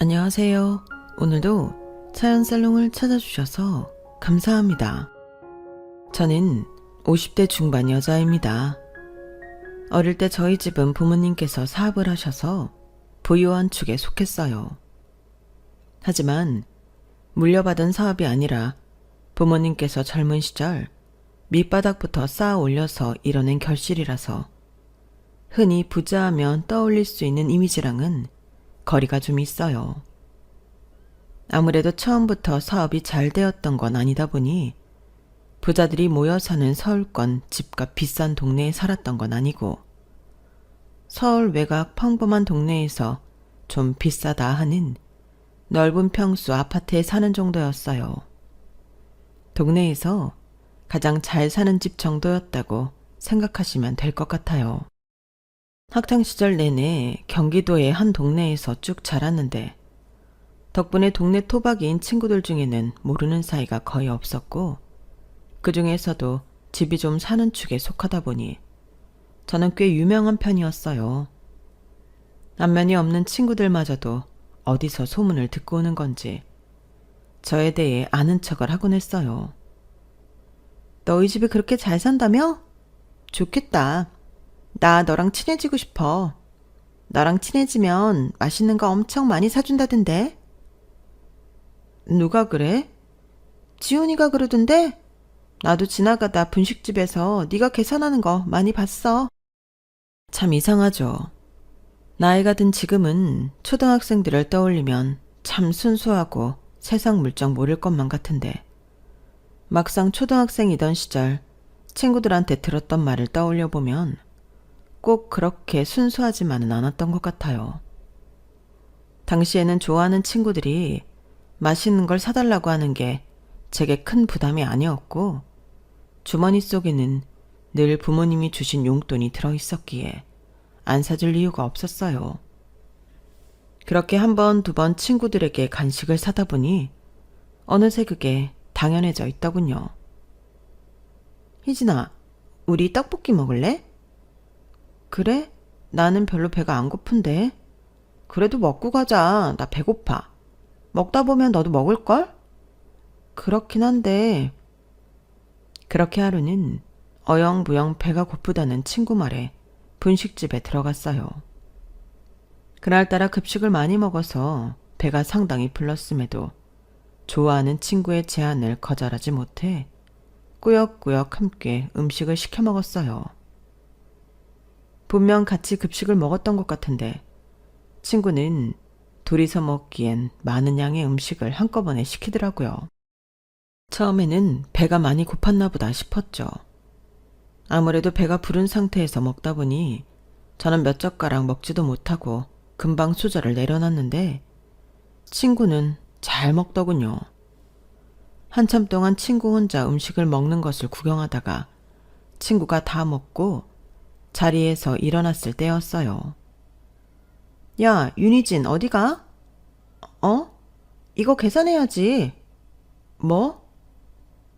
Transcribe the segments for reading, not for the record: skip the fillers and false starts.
안녕하세요. 오늘도 차연살롱을 찾아주셔서 감사합니다. 저는 50대 중반 여자입니다. 어릴 때 저희 집은 부모님께서 사업을 하셔서 부유한 축에 속했어요. 하지만 물려받은 사업이 아니라 부모님께서 젊은 시절 밑바닥부터 쌓아 올려서 이뤄낸 결실이라서 흔히 부자하면 떠올릴 수 있는 이미지랑은 거리가 좀 있어요. 아무래도 처음부터 사업이 잘 되었던 건 아니다 보니 부자들이 모여 사는 서울권 집값 비싼 동네에 살았던 건 아니고 서울 외곽 평범한 동네에서 좀 비싸다 하는 넓은 평수 아파트에 사는 정도였어요. 동네에서 가장 잘 사는 집 정도였다고 생각하시면 될 것 같아요. 학창시절 내내 경기도의 한 동네에서 쭉 자랐는데 덕분에 동네 토박이인 친구들 중에는 모르는 사이가 거의 없었고 그 중에서도 집이 좀 사는 축에 속하다 보니 저는 꽤 유명한 편이었어요. 안면이 없는 친구들마저도 어디서 소문을 듣고 오는 건지 저에 대해 아는 척을 하곤 했어요. 너희 집이 그렇게 잘 산다며? 좋겠다. 나 너랑 친해지고 싶어. 너랑 친해지면 맛있는 거 엄청 많이 사준다던데? 누가 그래? 지훈이가 그러던데? 나도 지나가다 분식집에서 네가 계산하는 거 많이 봤어. 참 이상하죠. 나이가 든 지금은 초등학생들을 떠올리면 참 순수하고 세상 물정 모를 것만 같은데 막상 초등학생이던 시절 친구들한테 들었던 말을 떠올려 보면 꼭 그렇게 순수하지만은 않았던 것 같아요. 당시에는 좋아하는 친구들이 맛있는 걸 사달라고 하는 게 제게 큰 부담이 아니었고 주머니 속에는 늘 부모님이 주신 용돈이 들어있었기에 안 사줄 이유가 없었어요. 그렇게 한 번, 두 번 친구들에게 간식을 사다 보니 어느새 그게 당연해져 있더군요. 희진아, 우리 떡볶이 먹을래? 그래? 나는 별로 배가 안 고픈데. 그래도 먹고 가자. 나 배고파. 먹다 보면 너도 먹을걸? 그렇긴 한데. 그렇게 하루는 어영부영 배가 고프다는 친구 말에 분식집에 들어갔어요. 그날따라 급식을 많이 먹어서 배가 상당히 불렀음에도 좋아하는 친구의 제안을 거절하지 못해 꾸역꾸역 함께 음식을 시켜 먹었어요. 분명 같이 급식을 먹었던 것 같은데 친구는 둘이서 먹기엔 많은 양의 음식을 한꺼번에 시키더라고요. 처음에는 배가 많이 고팠나 보다 싶었죠. 아무래도 배가 부른 상태에서 먹다 보니 저는 몇 젓가락 먹지도 못하고 금방 수저를 내려놨는데 친구는 잘 먹더군요. 한참 동안 친구 혼자 음식을 먹는 것을 구경하다가 친구가 다 먹고 자리에서 일어났을 때였어요. 야, 윤희진 어디가? 이거 계산해야지. 뭐?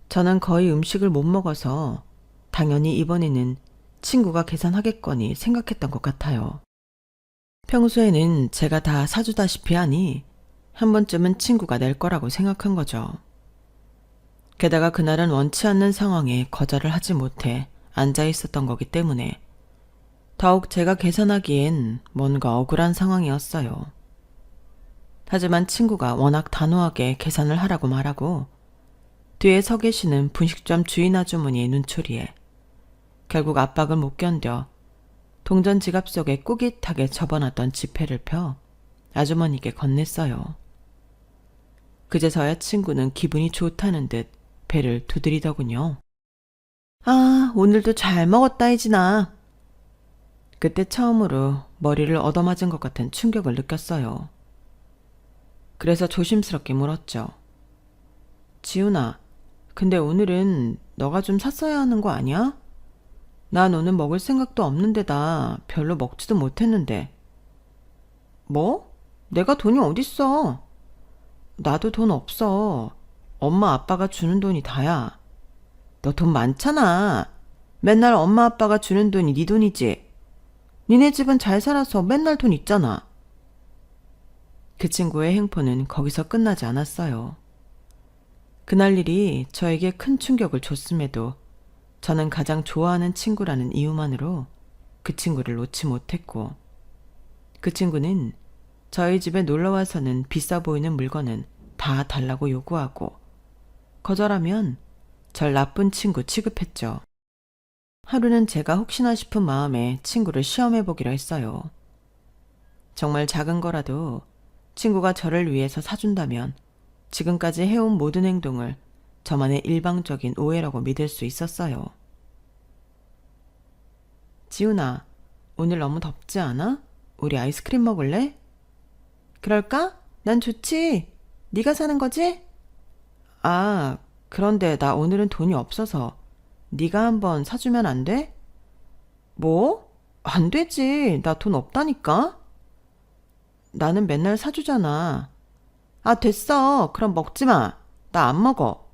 저는 거의 음식을 못 먹어서 당연히 이번에는 친구가 계산하겠거니 생각했던 것 같아요. 평소에는 제가 다 사주다시피 하니 한 번쯤은 친구가 낼 거라고 생각한 거죠. 게다가 그날은 원치 않는 상황에 거절을 하지 못해 앉아 있었던 거기 때문에 더욱 제가 계산하기엔 뭔가 억울한 상황이었어요. 하지만 친구가 워낙 단호하게 계산을 하라고 말하고 뒤에 서 계시는 분식점 주인 아주머니의 눈초리에 결국 압박을 못 견뎌 동전 지갑 속에 꾸깃하게 접어놨던 지폐를 펴 아주머니께 건넸어요. 그제서야 친구는 기분이 좋다는 듯 배를 두드리더군요. 아, 오늘도 잘 먹었다, 희진아. 그때 처음으로 머리를 얻어맞은 것 같은 충격을 느꼈어요. 그래서 조심스럽게 물었죠. 지훈아, 근데 오늘은 너가 좀 샀어야 하는 거 아니야? 난 오늘 먹을 생각도 없는데다 별로 먹지도 못했는데. 뭐? 내가 돈이 어딨어? 나도 돈 없어. 엄마 아빠가 주는 돈이 다야. 너 돈 많잖아. 맨날 엄마 아빠가 주는 돈이 네 돈이지. 니네 집은 잘 살아서 맨날 돈 있잖아. 그 친구의 행포는 거기서 끝나지 않았어요. 그날 일이 저에게 큰 충격을 줬음에도 저는 가장 좋아하는 친구라는 이유만으로 그 친구를 놓지 못했고, 그 친구는 저희 집에 놀러와서는 비싸 보이는 물건은 다 달라고 요구하고, 거절하면 절 나쁜 친구 취급했죠. 하루는 제가 혹시나 싶은 마음에 친구를 시험해보기로 했어요. 정말 작은 거라도 친구가 저를 위해서 사준다면 지금까지 해온 모든 행동을 저만의 일방적인 오해라고 믿을 수 있었어요. 지훈아, 오늘 너무 덥지 않아? 우리 아이스크림 먹을래? 그럴까? 난 좋지. 네가 사는 거지? 아, 그런데 나 오늘은 돈이 없어서 네가 한번 사주면 안 돼? 뭐? 안 되지. 나 돈 없다니까? 나는 맨날 사주잖아. 아, 됐어. 그럼 먹지 마. 나 안 먹어.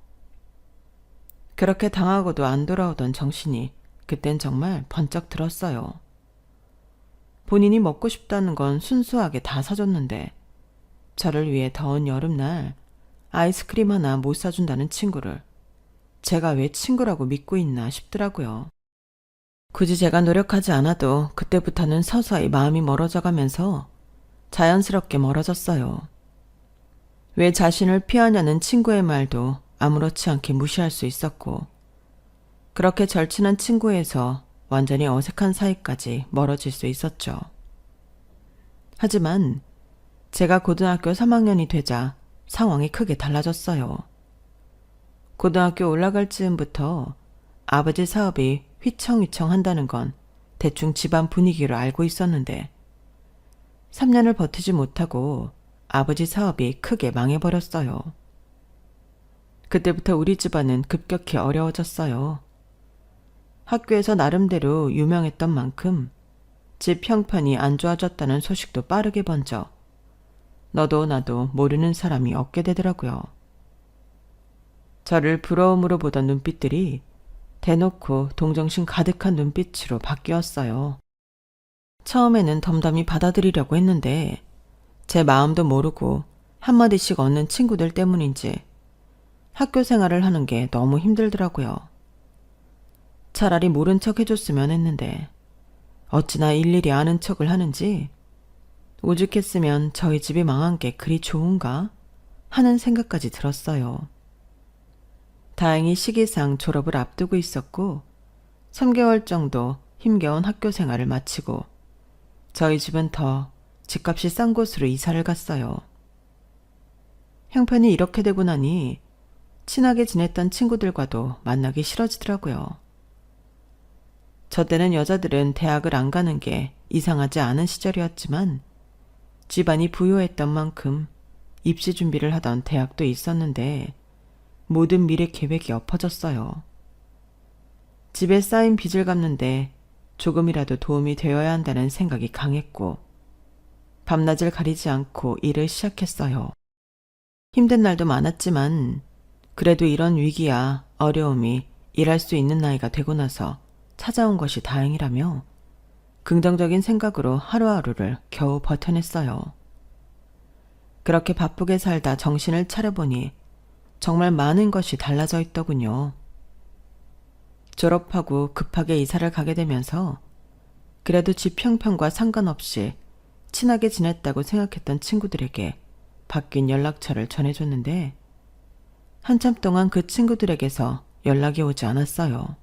그렇게 당하고도 안 돌아오던 정신이 그땐 정말 번쩍 들었어요. 본인이 먹고 싶다는 건 순수하게 다 사줬는데 저를 위해 더운 여름날 아이스크림 하나 못 사준다는 친구를 제가 왜 친구라고 믿고 있나 싶더라고요. 굳이 제가 노력하지 않아도 그때부터는 서서히 마음이 멀어져 가면서 자연스럽게 멀어졌어요. 왜 자신을 피하냐는 친구의 말도 아무렇지 않게 무시할 수 있었고, 그렇게 절친한 친구에서 완전히 어색한 사이까지 멀어질 수 있었죠. 하지만 제가 고등학교 3학년이 되자 상황이 크게 달라졌어요. 고등학교 올라갈 즈음부터 아버지 사업이 휘청휘청 한다는 건 대충 집안 분위기로 알고 있었는데 3년을 버티지 못하고 아버지 사업이 크게 망해버렸어요. 그때부터 우리 집안은 급격히 어려워졌어요. 학교에서 나름대로 유명했던 만큼 집 형편이 안 좋아졌다는 소식도 빠르게 번져 너도 나도 모르는 사람이 없게 되더라고요. 저를 부러움으로 보던 눈빛들이 대놓고 동정심 가득한 눈빛으로 바뀌었어요. 처음에는 덤덤히 받아들이려고 했는데 제 마음도 모르고 한마디씩 얻는 친구들 때문인지 학교 생활을 하는 게 너무 힘들더라고요. 차라리 모른 척 해줬으면 했는데 어찌나 일일이 아는 척을 하는지 오죽했으면 저희 집이 망한 게 그리 좋은가 하는 생각까지 들었어요. 다행히 시기상 졸업을 앞두고 있었고 3개월 정도 힘겨운 학교 생활을 마치고 저희 집은 더 집값이 싼 곳으로 이사를 갔어요. 형편이 이렇게 되고 나니 친하게 지냈던 친구들과도 만나기 싫어지더라고요. 저 때는 여자들은 대학을 안 가는 게 이상하지 않은 시절이었지만 집안이 부유했던 만큼 입시 준비를 하던 대학도 있었는데 모든 미래 계획이 엎어졌어요. 집에 쌓인 빚을 갚는데 조금이라도 도움이 되어야 한다는 생각이 강했고 밤낮을 가리지 않고 일을 시작했어요. 힘든 날도 많았지만 그래도 이런 위기야 어려움이 일할 수 있는 나이가 되고 나서 찾아온 것이 다행이라며 긍정적인 생각으로 하루하루를 겨우 버텨냈어요. 그렇게 바쁘게 살다 정신을 차려보니 정말 많은 것이 달라져 있더군요. 졸업하고 급하게 이사를 가게 되면서 그래도 집 형편과 상관없이 친하게 지냈다고 생각했던 친구들에게 바뀐 연락처를 전해줬는데 한참 동안 그 친구들에게서 연락이 오지 않았어요.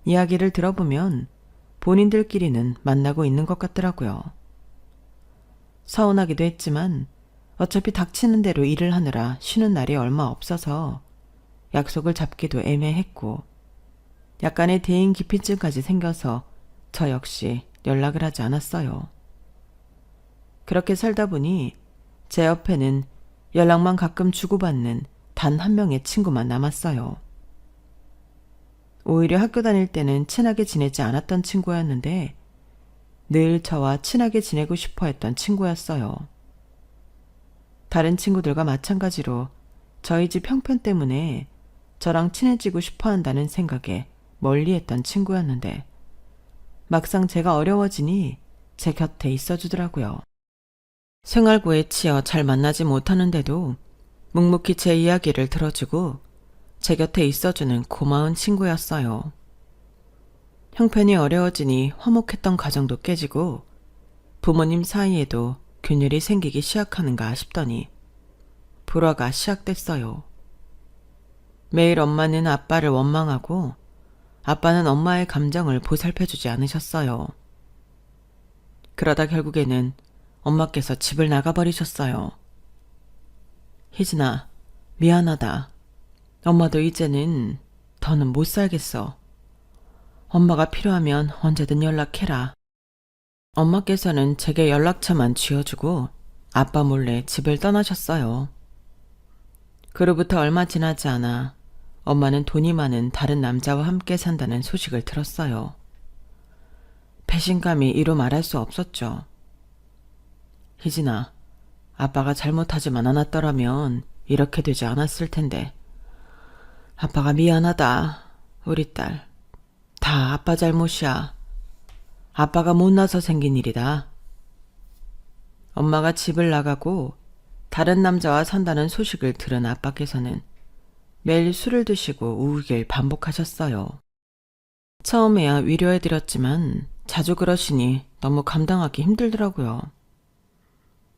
이야기를 들어보면 본인들끼리는 만나고 있는 것 같더라고요. 서운하기도 했지만 어차피 닥치는 대로 일을 하느라 쉬는 날이 얼마 없어서 약속을 잡기도 애매했고 약간의 대인 기피증까지 생겨서 저 역시 연락을 하지 않았어요. 그렇게 살다 보니 제 옆에는 연락만 가끔 주고받는 단 한 명의 친구만 남았어요. 오히려 학교 다닐 때는 친하게 지내지 않았던 친구였는데 늘 저와 친하게 지내고 싶어 했던 친구였어요. 다른 친구들과 마찬가지로 저희 집 형편 때문에 저랑 친해지고 싶어 한다는 생각에 멀리했던 친구였는데 막상 제가 어려워지니 제 곁에 있어주더라고요. 생활고에 치여 잘 만나지 못하는데도 묵묵히 제 이야기를 들어주고 제 곁에 있어주는 고마운 친구였어요. 형편이 어려워지니 화목했던 가정도 깨지고 부모님 사이에도 균열이 생기기 시작하는가 싶더니 불화가 시작됐어요. 매일 엄마는 아빠를 원망하고 아빠는 엄마의 감정을 보살펴주지 않으셨어요. 그러다 결국에는 엄마께서 집을 나가버리셨어요. 희진아, 미안하다. 엄마도 이제는 더는 못 살겠어. 엄마가 필요하면 언제든 연락해라. 엄마께서는 제게 연락처만 쥐어주고 아빠 몰래 집을 떠나셨어요. 그로부터 얼마 지나지 않아 엄마는 돈이 많은 다른 남자와 함께 산다는 소식을 들었어요. 배신감이 이루 말할 수 없었죠. 희진아, 아빠가 잘못하지만 않았더라면 이렇게 되지 않았을 텐데. 아빠가 미안하다, 우리 딸. 다 아빠 잘못이야. 아빠가 못나서 생긴 일이다. 엄마가 집을 나가고 다른 남자와 산다는 소식을 들은 아빠께서는 매일 술을 드시고 우길 반복하셨어요. 처음에야 위로해드렸지만 자주 그러시니 너무 감당하기 힘들더라고요.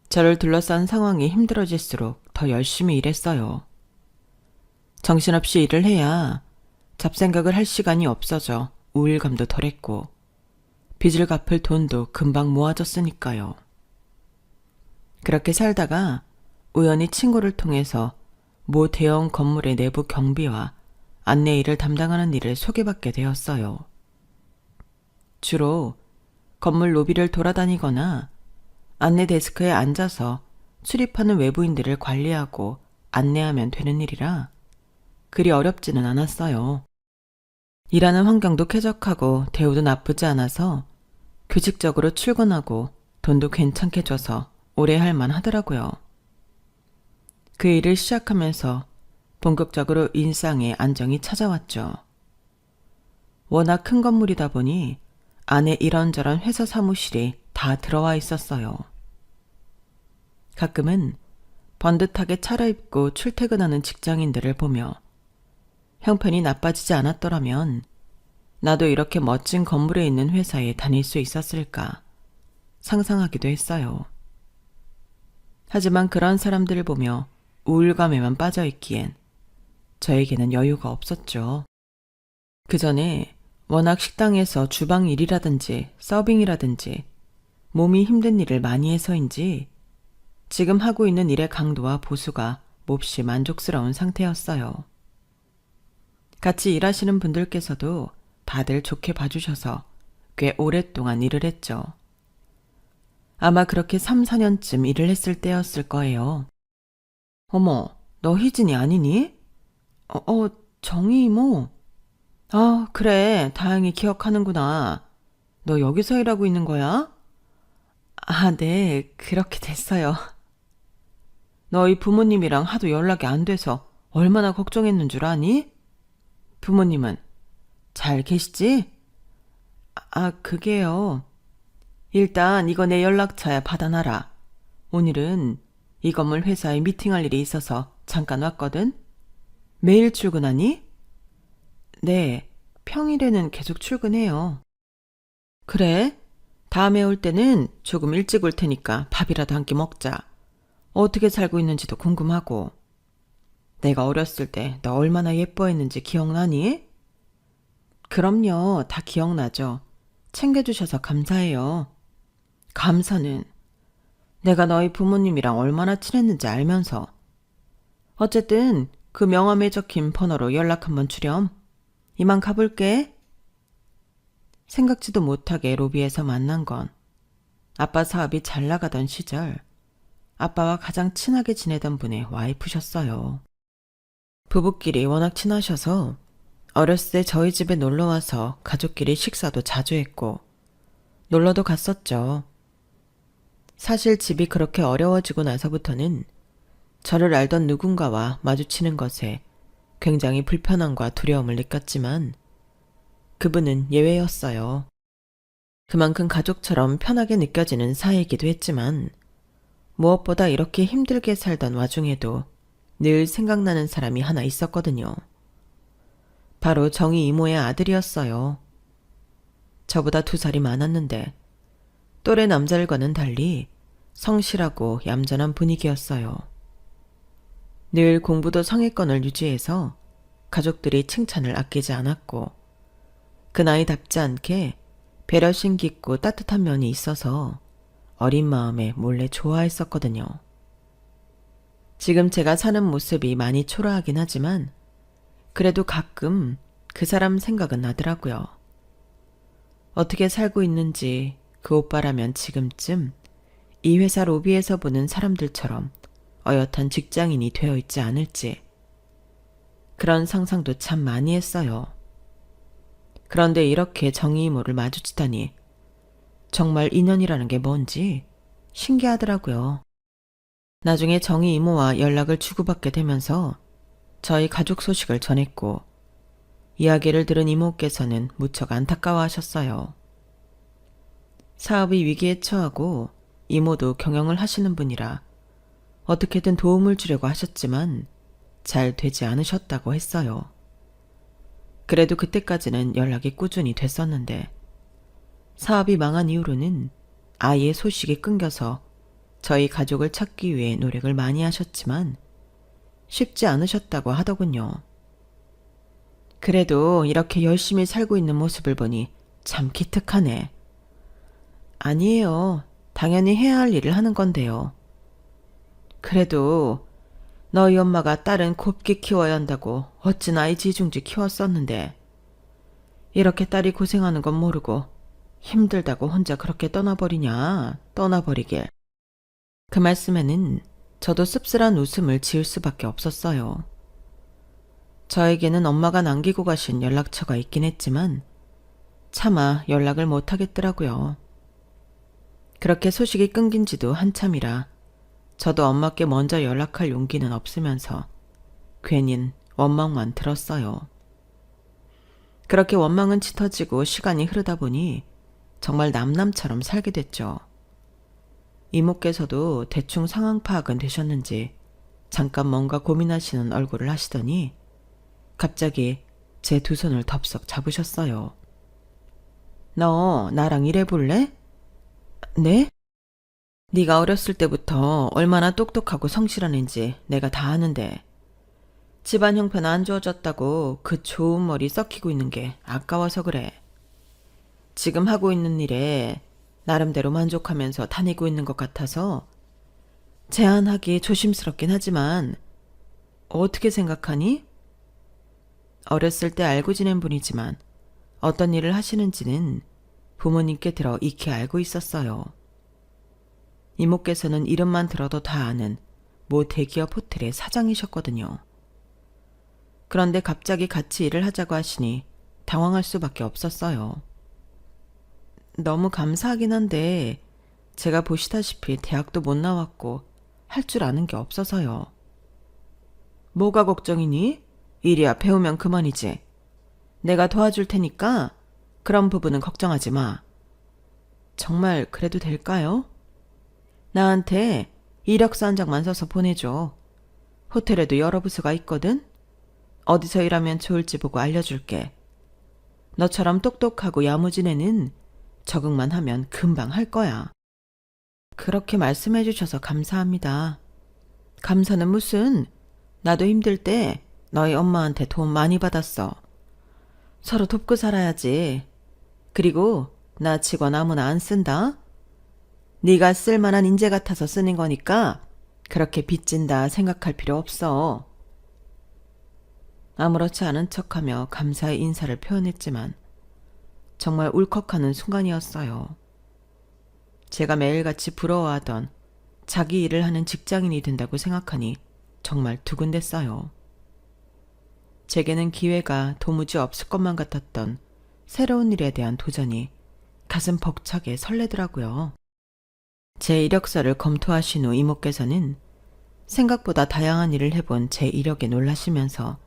저를 둘러싼 상황이 힘들어질수록 더 열심히 일했어요. 정신없이 일을 해야 잡생각을 할 시간이 없어져 우울감도 덜했고 빚을 갚을 돈도 금방 모아졌으니까요. 그렇게 살다가 우연히 친구를 통해서 모 대형 건물의 내부 경비와 안내 일을 담당하는 일을 소개받게 되었어요. 주로 건물 로비를 돌아다니거나 안내 데스크에 앉아서 출입하는 외부인들을 관리하고 안내하면 되는 일이라 그리 어렵지는 않았어요. 일하는 환경도 쾌적하고 대우도 나쁘지 않아서 규칙적으로 출근하고 돈도 괜찮게 줘서 오래 할 만하더라고요. 그 일을 시작하면서 본격적으로 일상에 안정이 찾아왔죠. 워낙 큰 건물이다 보니 안에 이런저런 회사 사무실이 다 들어와 있었어요. 가끔은 번듯하게 차려입고 출퇴근하는 직장인들을 보며 형편이 나빠지지 않았더라면 나도 이렇게 멋진 건물에 있는 회사에 다닐 수 있었을까 상상하기도 했어요. 하지만 그런 사람들을 보며 우울감에만 빠져있기엔 저에게는 여유가 없었죠. 그 전에 워낙 식당에서 주방 일이라든지 서빙이라든지 몸이 힘든 일을 많이 해서인지 지금 하고 있는 일의 강도와 보수가 몹시 만족스러운 상태였어요. 같이 일하시는 분들께서도 다들 좋게 봐주셔서 꽤 오랫동안 일을 했죠. 아마 그렇게 3, 4년쯤 일을 했을 때였을 거예요. 어머, 너 희진이 아니니? 정희 이모. 아, 그래. 다행히 기억하는구나. 너 여기서 일하고 있는 거야? 아, 네. 그렇게 됐어요. 너희 부모님이랑 하도 연락이 안 돼서 얼마나 걱정했는 줄 아니? 부모님은 잘 계시지? 아, 그게요. 일단 이거 내 연락처에 받아놔라. 오늘은 이 건물 회사에 미팅할 일이 있어서 잠깐 왔거든? 매일 출근하니? 네, 평일에는 계속 출근해요. 그래? 다음에 올 때는 조금 일찍 올 테니까 밥이라도 한 끼 먹자. 어떻게 살고 있는지도 궁금하고. 내가 어렸을 때 너 얼마나 예뻐했는지 기억나니? 그럼요, 다 기억나죠. 챙겨주셔서 감사해요. 감사는 내가 너희 부모님이랑 얼마나 친했는지 알면서. 어쨌든 그 명함에 적힌 번호로 연락 한번 주렴. 이만 가볼게. 생각지도 못하게 로비에서 만난 건 아빠 사업이 잘 나가던 시절 아빠와 가장 친하게 지내던 분의 와이프셨어요. 부부끼리 워낙 친하셔서 어렸을 때 저희 집에 놀러와서 가족끼리 식사도 자주 했고 놀러도 갔었죠. 사실 집이 그렇게 어려워지고 나서부터는 저를 알던 누군가와 마주치는 것에 굉장히 불편함과 두려움을 느꼈지만 그분은 예외였어요. 그만큼 가족처럼 편하게 느껴지는 사이이기도 했지만 무엇보다 이렇게 힘들게 살던 와중에도 늘 생각나는 사람이 하나 있었거든요. 바로 정희 이모의 아들이었어요. 저보다 2살이 많았는데 또래 남자들과는 달리 성실하고 얌전한 분위기였어요. 늘 공부도 상위권을 유지해서 가족들이 칭찬을 아끼지 않았고 그 나이답지 않게 배려심 깊고 따뜻한 면이 있어서 어린 마음에 몰래 좋아했었거든요. 지금 제가 사는 모습이 많이 초라하긴 하지만 그래도 가끔 그 사람 생각은 나더라고요. 어떻게 살고 있는지 그 오빠라면 지금쯤 이 회사 로비에서 보는 사람들처럼 어엿한 직장인이 되어 있지 않을지 그런 상상도 참 많이 했어요. 그런데 이렇게 정희 이모를 마주치다니 정말 인연이라는 게 뭔지 신기하더라고요. 나중에 정희 이모와 연락을 주고받게 되면서 저희 가족 소식을 전했고 이야기를 들은 이모께서는 무척 안타까워하셨어요. 사업이 위기에 처하고 이모도 경영을 하시는 분이라 어떻게든 도움을 주려고 하셨지만 잘 되지 않으셨다고 했어요. 그래도 그때까지는 연락이 꾸준히 됐었는데 사업이 망한 이후로는 아예 소식이 끊겨서 저희 가족을 찾기 위해 노력을 많이 하셨지만 쉽지 않으셨다고 하더군요. 그래도 이렇게 열심히 살고 있는 모습을 보니 참 기특하네. 아니에요. 당연히 해야 할 일을 하는 건데요. 그래도 너희 엄마가 딸은 곱게 키워야 한다고 어찌나 애지중지 키웠었는데 이렇게 딸이 고생하는 건 모르고 힘들다고 혼자 그렇게 떠나버리냐, 떠나버리길. 그 말씀에는 저도 씁쓸한 웃음을 지을 수밖에 없었어요. 저에게는 엄마가 남기고 가신 연락처가 있긴 했지만 차마 연락을 못 하겠더라고요. 그렇게 소식이 끊긴 지도 한참이라 저도 엄마께 먼저 연락할 용기는 없으면서 괜히 원망만 들었어요. 그렇게 원망은 짙어지고 시간이 흐르다 보니 정말 남남처럼 살게 됐죠. 이모께서도 대충 상황 파악은 되셨는지 잠깐 뭔가 고민하시는 얼굴을 하시더니 갑자기 제 2손을 덥석 잡으셨어요. 너 나랑 일해볼래? 네? 네가 어렸을 때부터 얼마나 똑똑하고 성실한 앤지 내가 다 아는데 집안 형편 안 좋아졌다고 그 좋은 머리 썩히고 있는 게 아까워서 그래. 지금 하고 있는 일에 나름대로 만족하면서 다니고 있는 것 같아서 제안하기 조심스럽긴 하지만 어떻게 생각하니? 어렸을 때 알고 지낸 분이지만 어떤 일을 하시는지는 부모님께 들어 익히 알고 있었어요. 이모께서는 이름만 들어도 다 아는 모 대기업 호텔의 사장이셨거든요. 그런데 갑자기 같이 일을 하자고 하시니 당황할 수밖에 없었어요. 너무 감사하긴 한데 제가 보시다시피 대학도 못 나왔고 할 줄 아는 게 없어서요. 뭐가 걱정이니? 일이야 배우면 그만이지. 내가 도와줄 테니까 그런 부분은 걱정하지 마. 정말 그래도 될까요? 나한테 이력서 한 장만 써서 보내줘. 호텔에도 여러 부서가 있거든. 어디서 일하면 좋을지 보고 알려줄게. 너처럼 똑똑하고 야무진 애는 적응만 하면 금방 할 거야. 그렇게 말씀해 주셔서 감사합니다. 감사는 무슨, 나도 힘들 때 너희 엄마한테 도움 많이 받았어. 서로 돕고 살아야지. 그리고 나 직원 아무나 안 쓴다. 네가 쓸만한 인재 같아서 쓰는 거니까 그렇게 빚진다 생각할 필요 없어. 아무렇지 않은 척하며 감사의 인사를 표현했지만 정말 울컥하는 순간이었어요. 제가 매일같이 부러워하던 자기 일을 하는 직장인이 된다고 생각하니 정말 두근댔어요. 제게는 기회가 도무지 없을 것만 같았던 새로운 일에 대한 도전이 가슴 벅차게 설레더라고요. 제 이력서를 검토하신 후 이모께서는 생각보다 다양한 일을 해본 제 이력에 놀라시면서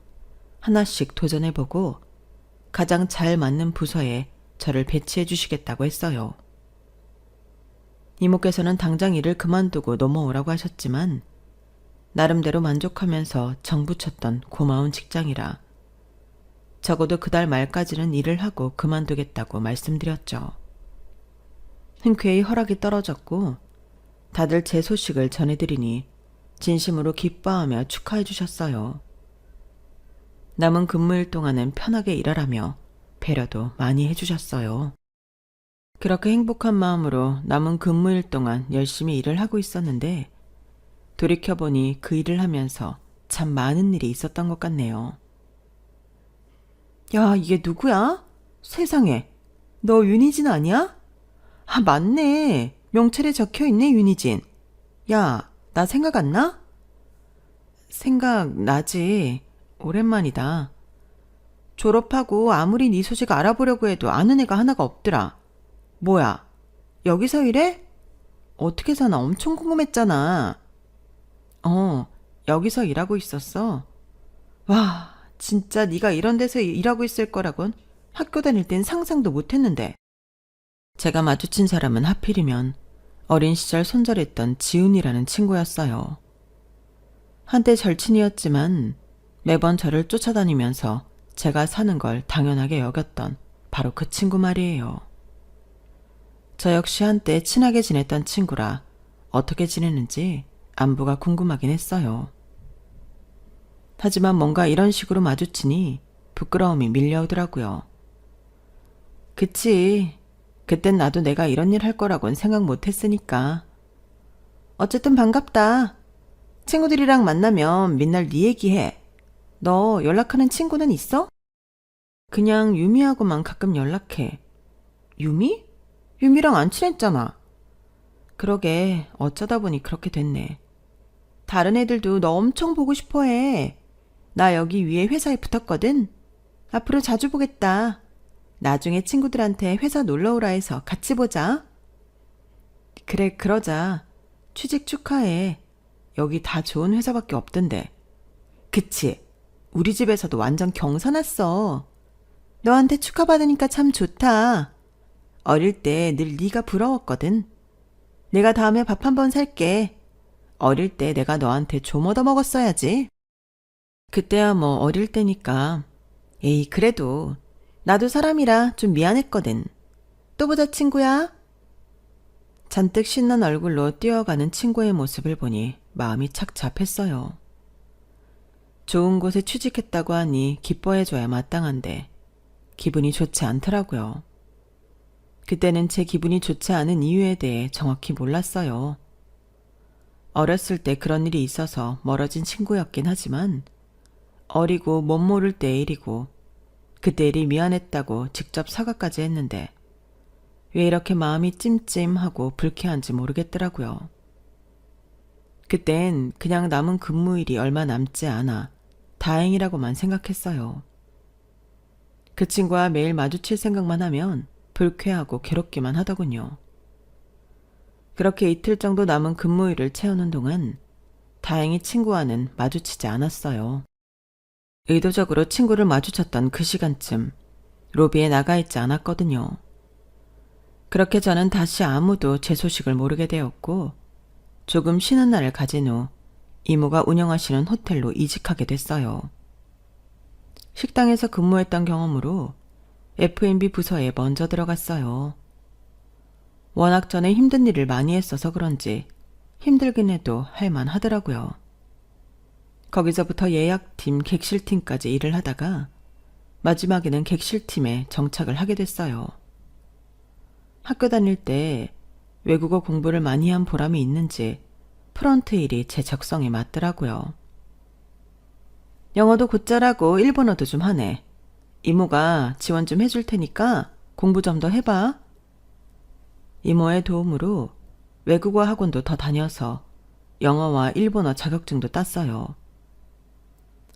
하나씩 도전해보고 가장 잘 맞는 부서에 저를 배치해 주시겠다고 했어요. 이모께서는 당장 일을 그만두고 넘어오라고 하셨지만 나름대로 만족하면서 정붙였던 고마운 직장이라 적어도 그달 말까지는 일을 하고 그만두겠다고 말씀드렸죠. 흔쾌히 허락이 떨어졌고 다들 제 소식을 전해드리니 진심으로 기뻐하며 축하해 주셨어요. 남은 근무일 동안은 편하게 일하라며 배려도 많이 해주셨어요. 그렇게 행복한 마음으로 남은 근무일 동안 열심히 일을 하고 있었는데 돌이켜보니 그 일을 하면서 참 많은 일이 있었던 것 같네요. 야, 이게 누구야? 세상에, 너 윤희진 아니야? 아, 맞네. 명찰에 적혀있네, 윤희진. 야, 나 생각 안 나? 생각나지. 오랜만이다. 졸업하고 아무리 네 소식 알아보려고 해도 아는 애가 하나가 없더라. 뭐야, 여기서 일해? 어떻게 사나 엄청 궁금했잖아. 여기서 일하고 있었어. 와, 진짜 네가 이런 데서 일하고 있을 거라곤 학교 다닐 땐 상상도 못했는데. 제가 마주친 사람은 하필이면 어린 시절 손절했던 지훈이라는 친구였어요. 한때 절친이었지만 매번 저를 쫓아다니면서 제가 사는 걸 당연하게 여겼던 바로 그 친구 말이에요. 저 역시 한때 친하게 지냈던 친구라 어떻게 지내는지 안부가 궁금하긴 했어요. 하지만 뭔가 이런 식으로 마주치니 부끄러움이 밀려오더라고요. 그치, 그땐 나도 내가 이런 일 할 거라곤 생각 못했으니까. 어쨌든 반갑다. 친구들이랑 만나면 맨날 네 얘기해. 너 연락하는 친구는 있어? 그냥 유미하고만 가끔 연락해. 유미? 유미랑 안 친했잖아. 그러게, 어쩌다 보니 그렇게 됐네. 다른 애들도 너 엄청 보고 싶어 해. 나 여기 위에 회사에 붙었거든. 앞으로 자주 보겠다. 나중에 친구들한테 회사 놀러 오라 해서 같이 보자. 그래, 그러자. 취직 축하해. 여기 다 좋은 회사밖에 없던데. 그치? 우리 집에서도 완전 경사났어. 너한테 축하받으니까 참 좋다. 어릴 때 늘 네가 부러웠거든. 내가 다음에 밥 한번 살게. 어릴 때 내가 너한테 좀 얻어먹었어야지. 그때야 뭐 어릴 때니까. 에이, 그래도 나도 사람이라 좀 미안했거든. 또 보자, 친구야. 잔뜩 신난 얼굴로 뛰어가는 친구의 모습을 보니 마음이 착잡했어요. 좋은 곳에 취직했다고 하니 기뻐해줘야 마땅한데 기분이 좋지 않더라고요. 그때는 제 기분이 좋지 않은 이유에 대해 정확히 몰랐어요. 어렸을 때 그런 일이 있어서 멀어진 친구였긴 하지만 어리고 못 모를 때의 일이고 그때 일이 미안했다고 직접 사과까지 했는데 왜 이렇게 마음이 찜찜하고 불쾌한지 모르겠더라고요. 그땐 그냥 남은 근무일이 얼마 남지 않아 다행이라고만 생각했어요. 그 친구와 매일 마주칠 생각만 하면 불쾌하고 괴롭기만 하더군요. 그렇게 이틀 정도 남은 근무일을 채우는 동안 다행히 친구와는 마주치지 않았어요. 의도적으로 친구를 마주쳤던 그 시간쯤 로비에 나가 있지 않았거든요. 그렇게 저는 다시 아무도 제 소식을 모르게 되었고 조금 쉬는 날을 가진 후 이모가 운영하시는 호텔로 이직하게 됐어요. 식당에서 근무했던 경험으로 F&B 부서에 먼저 들어갔어요. 워낙 전에 힘든 일을 많이 했어서 그런지 힘들긴 해도 할만하더라고요. 거기서부터 예약팀, 객실팀까지 일을 하다가 마지막에는 객실팀에 정착을 하게 됐어요. 학교 다닐 때 외국어 공부를 많이 한 보람이 있는지 프런트 일이 제 적성에 맞더라고요. 영어도 곧잘하고 일본어도 좀 하네. 이모가 지원 좀 해줄 테니까 공부 좀 더 해봐. 이모의 도움으로 외국어 학원도 더 다녀서 영어와 일본어 자격증도 땄어요.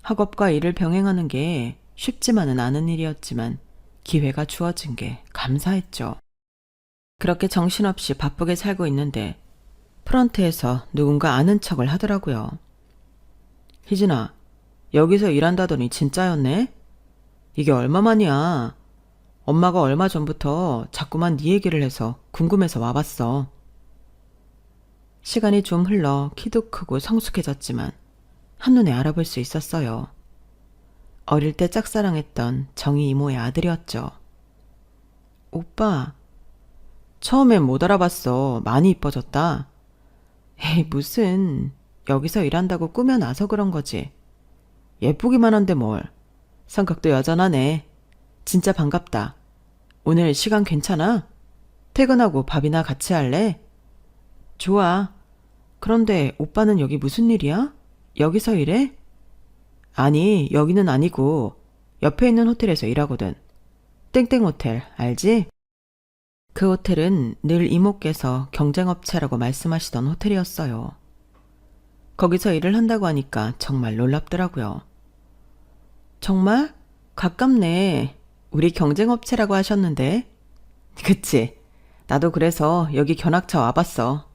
학업과 일을 병행하는 게 쉽지만은 않은 일이었지만 기회가 주어진 게 감사했죠. 그렇게 정신없이 바쁘게 살고 있는데 프런트에서 누군가 아는 척을 하더라고요. 희진아, 여기서 일한다더니 진짜였네? 이게 얼마만이야? 엄마가 얼마 전부터 자꾸만 네 얘기를 해서 궁금해서 와봤어. 시간이 좀 흘러 키도 크고 성숙해졌지만 한눈에 알아볼 수 있었어요. 어릴 때 짝사랑했던 정희 이모의 아들이었죠. 오빠, 처음엔 못 알아봤어. 많이 이뻐졌다. 에이, 무슨. 여기서 일한다고 꾸며놔서 그런 거지. 예쁘기만 한데 뭘. 성격도 여전하네. 진짜 반갑다. 오늘 시간 괜찮아? 퇴근하고 밥이나 같이 할래? 좋아. 그런데 오빠는 여기 무슨 일이야? 여기서 일해? 아니, 여기는 아니고 옆에 있는 호텔에서 일하거든. 땡땡 호텔, 알지? 그 호텔은 늘 이모께서 경쟁업체라고 말씀하시던 호텔이었어요. 거기서 일을 한다고 하니까 정말 놀랍더라고요. 정말? 가깝네. 우리 경쟁업체라고 하셨는데. 그치. 나도 그래서 여기 견학차 와봤어.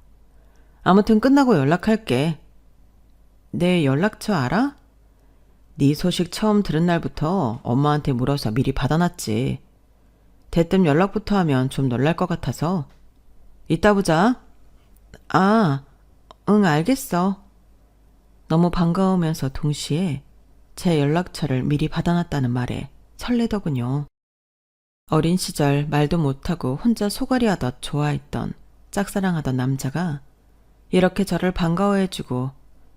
아무튼 끝나고 연락할게. 내 연락처 알아? 네 소식 처음 들은 날부터 엄마한테 물어서 미리 받아놨지. 대뜸 연락부터 하면 좀 놀랄 것 같아서. 이따 보자. 아, 응, 알겠어. 너무 반가우면서 동시에 제 연락처를 미리 받아놨다는 말에 설레더군요. 어린 시절 말도 못하고 혼자 소갈이하듯 좋아했던 짝사랑하던 남자가 이렇게 저를 반가워해주고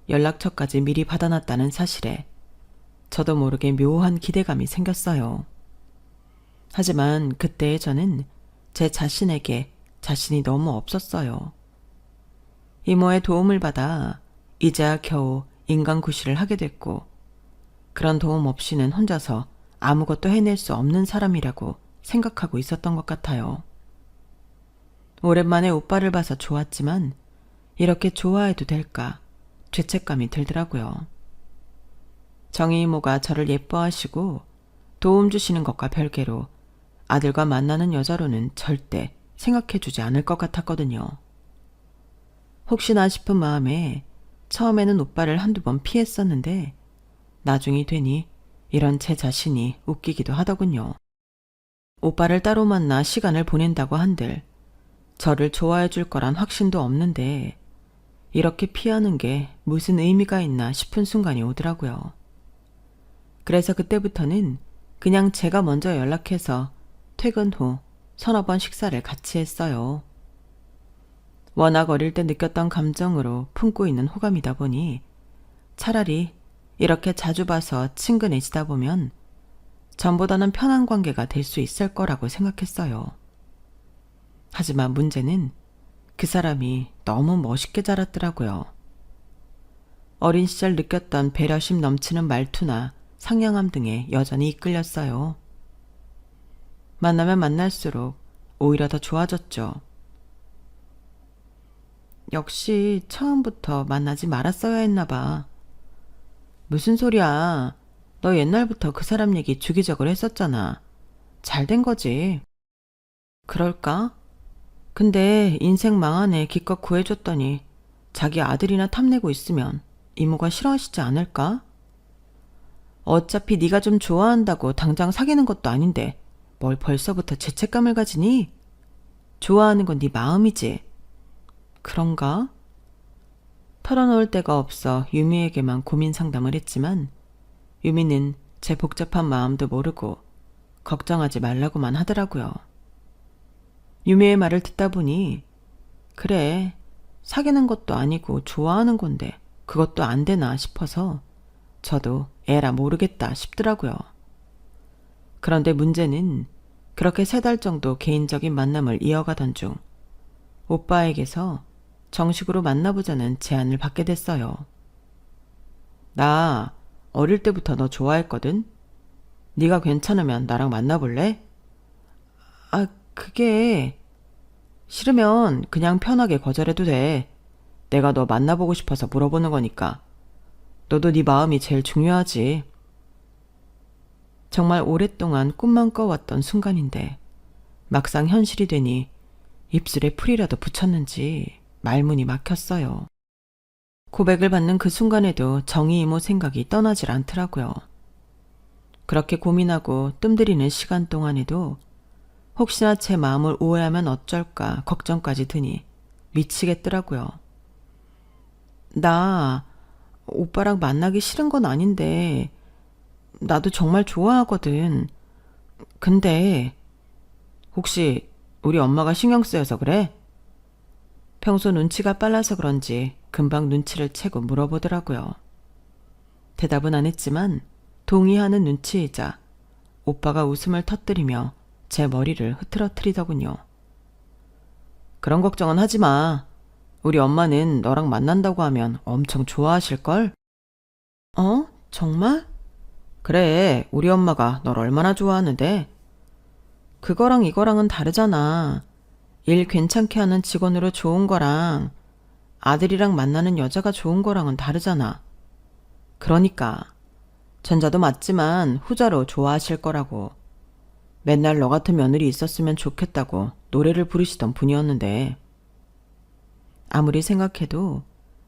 연락처까지 미리 받아놨다는 사실에 저도 모르게 묘한 기대감이 생겼어요. 하지만 그때의 저는 제 자신에게 자신이 너무 없었어요. 이모의 도움을 받아 이제야 겨우 인간구실을 하게 됐고 그런 도움 없이는 혼자서 아무것도 해낼 수 없는 사람이라고 생각하고 있었던 것 같아요. 오랜만에 오빠를 봐서 좋았지만 이렇게 좋아해도 될까 죄책감이 들더라고요. 정희 이모가 저를 예뻐하시고 도움 주시는 것과 별개로 아들과 만나는 여자로는 절대 생각해주지 않을 것 같았거든요. 혹시나 싶은 마음에 처음에는 오빠를 한두 번 피했었는데 나중이 되니 이런 제 자신이 웃기기도 하더군요. 오빠를 따로 만나 시간을 보낸다고 한들 저를 좋아해 줄 거란 확신도 없는데 이렇게 피하는 게 무슨 의미가 있나 싶은 순간이 오더라고요. 그래서 그때부터는 그냥 제가 먼저 연락해서 퇴근 후 서너 번 식사를 같이 했어요. 워낙 어릴 때 느꼈던 감정으로 품고 있는 호감이다 보니 차라리 이렇게 자주 봐서 친근해지다 보면 전보다는 편한 관계가 될 수 있을 거라고 생각했어요. 하지만 문제는 그 사람이 너무 멋있게 자랐더라고요. 어린 시절 느꼈던 배려심 넘치는 말투나 상냥함 등에 여전히 이끌렸어요. 만나면 만날수록 오히려 더 좋아졌죠. 역시 처음부터 만나지 말았어야 했나 봐. 무슨 소리야. 너 옛날부터 그 사람 얘기 주기적으로 했었잖아. 잘 된 거지. 그럴까? 근데 인생 망한 애 기껏 구해줬더니 자기 아들이나 탐내고 있으면 이모가 싫어하시지 않을까? 어차피 네가 좀 좋아한다고 당장 사귀는 것도 아닌데 뭘 벌써부터 죄책감을 가지니? 좋아하는 건 네 마음이지. 그런가? 털어놓을 데가 없어 유미에게만 고민 상담을 했지만 유미는 제 복잡한 마음도 모르고 걱정하지 말라고만 하더라고요. 유미의 말을 듣다 보니 그래, 사귀는 것도 아니고 좋아하는 건데 그것도 안 되나 싶어서 저도 에라 모르겠다 싶더라고요. 그런데 문제는 그렇게 3달 정도 개인적인 만남을 이어가던 중 오빠에게서 정식으로 만나보자는 제안을 받게 됐어요. 나 어릴 때부터 너 좋아했거든? 네가 괜찮으면 나랑 만나볼래? 아, 그게... 싫으면 그냥 편하게 거절해도 돼. 내가 너 만나보고 싶어서 물어보는 거니까. 너도 네 마음이 제일 중요하지. 정말 오랫동안 꿈만 꿔왔던 순간인데 막상 현실이 되니 입술에 풀이라도 붙였는지 말문이 막혔어요. 고백을 받는 그 순간에도 정희 이모 생각이 떠나질 않더라고요. 그렇게 고민하고 뜸들이는 시간 동안에도 혹시나 제 마음을 오해하면 어쩔까 걱정까지 드니 미치겠더라고요. 나 오빠랑 만나기 싫은 건 아닌데 나도 정말 좋아하거든. 근데 혹시 우리 엄마가 신경 쓰여서 그래? 평소 눈치가 빨라서 그런지 금방 눈치를 채고 물어보더라고요. 대답은 안 했지만 동의하는 눈치이자 오빠가 웃음을 터뜨리며 제 머리를 흐트러뜨리더군요. 그런 걱정은 하지 마. 우리 엄마는 너랑 만난다고 하면 엄청 좋아하실걸? 어? 정말? 그래, 우리 엄마가 널 얼마나 좋아하는데? 그거랑 이거랑은 다르잖아. 일 괜찮게 하는 직원으로 좋은 거랑 아들이랑 만나는 여자가 좋은 거랑은 다르잖아. 그러니까 전자도 맞지만 후자로 좋아하실 거라고. 맨날 너 같은 며느리 있었으면 좋겠다고 노래를 부르시던 분이었는데 아무리 생각해도